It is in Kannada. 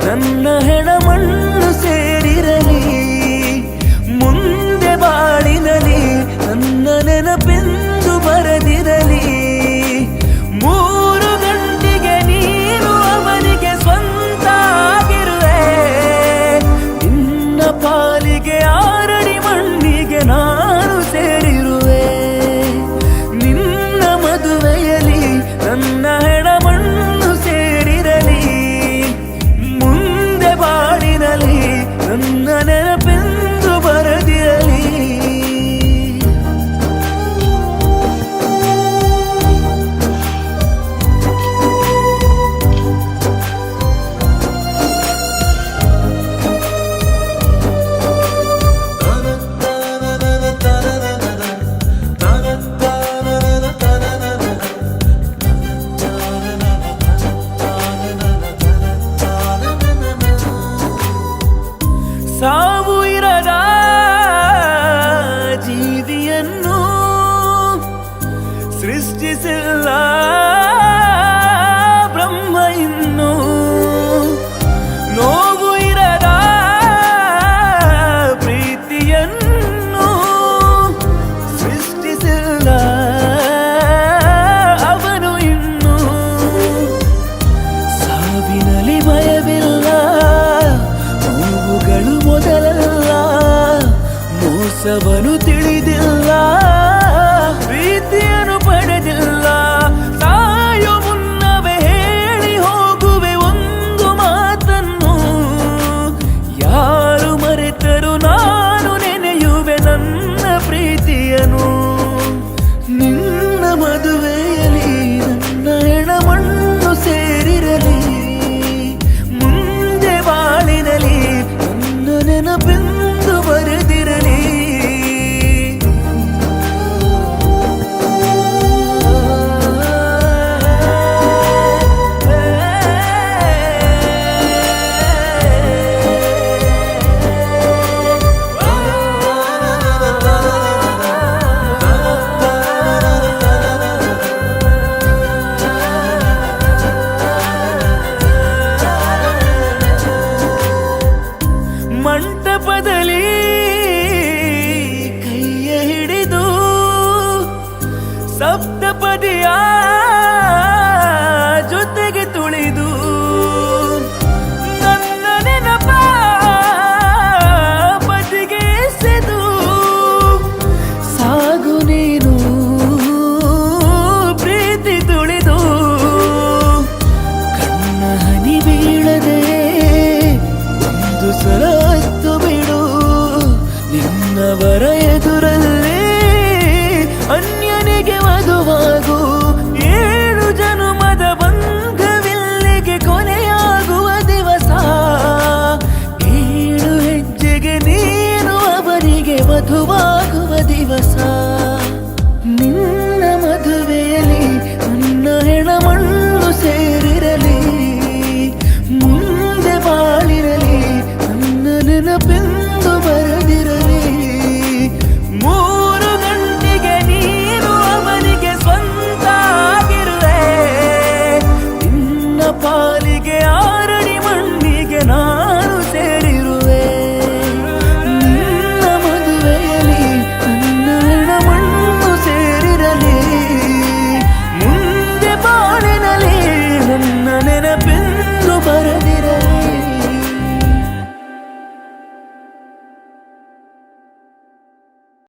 ನನ್ನ ಹೆಣಮಣ್ಣು ಸೇರಿರಲಿ, ಮುಂದೆ ಬಾಳಿನಲಿ ನನ್ನ ನೆನಪೆಂದು ಬರೆದಿರಲಿ. 3 ಗಂಟೆಗೆ ನೀನು ಅವನಿಗೆ ಸ್ವಂತ ಆಗಿರುವೆ, ನಿನ್ನ ಪಾಲಿಗೆ 6 ಅಡಿ ಮಣ್ಣಿಗೆ ನಾನು ಸೇರಿರುವೆ. ನಿನ್ನ ಮದುವೆಯಲ್ಲಿ ನನ್ನ ಹೆಣಮಣ್ಣು ಸೇರಿರಲಿ, ಬಾಳಿನಲಿ ನನ್ನ ನೆನಪೆಂದು ಬರೆದಿರಲಿ. ಸಾವು ಇರದ ಜೀವಿಯನ್ನು ಸೃಷ್ಟಿಸಿಲ್ಲ ಬ್ರಹ್ಮ ಇನ್ನು, ನೋವು ಇರದ ಪ್ರೀತಿಯನ್ನು ಸೃಷ್ಟಿಸಿಲ್ಲ ಅವನು ಇನ್ನು. ಸಾವಿನಲ್ಲಿ ಭಯವಿಲ್ಲ, ನೋವುಗಳು ಮೊದಲಲ್ಲ, ಮೋಸವನು ತಿಳಿದಿಲ್ಲ, ಪ್ರೀತಿಯನ್ನು ಪಡೆದಿಲ್ಲ. ಸಾಯೋ ಮುನ್ನವೇ ಹೇಳಿ ಹೋಗುವೆ ಒಂದು ಮಾತನ್ನು, ಯಾರು ಮರೆತರು ನಾನು ನೆನೆಯುವೆ ನನ್ನ ಪ್ರೀತಿಯನು. ನಿನ್ನ ಮದುವೆಯಲ್ಲಿ ನನ್ನ ಹೆಣಮಣ್ಣು ಸೇರಿರಲಿ, ಮುಂದೆ ಬಾಳಿನಲಿ ನನ್ನ ನೆನಪೆಂದು ಬರೆದಿರಲಿ. ಮಂಟಪದಲ್ಲಿ ಕೈಯ ಹಿಡಿದು ಸಪ್ತಪದಿಯ ಜೊತೆಗೆ ತುಳಿದು ನನ್ನ ನೆನಪ ಬದಿಗೆ ಎಸೆದು ಸಾಗು ನೀನು ಪ್ರೀತಿ ತುಳಿದು. ಕಣ್ಣ ಹನಿ ಬೀಳದೆ ಒಂದು ಸಲ ಬಿಡು, ನಿನ್ನವರ ಎದುರಲ್ಲಿ ಅನ್ಯನಿಗೆ ವಧುವಾಗು. 7 ಜನುಮದ ಬಂಧವಿಲ್ಲಿಗೆ ಕೊನೆಯಾಗುವ ದಿವಸ, 7 ಹೆಜ್ಜೆಗೆ ನೀನು ಅವರಿಗೆ ವಧುವಾಗುವ ದಿವಸ.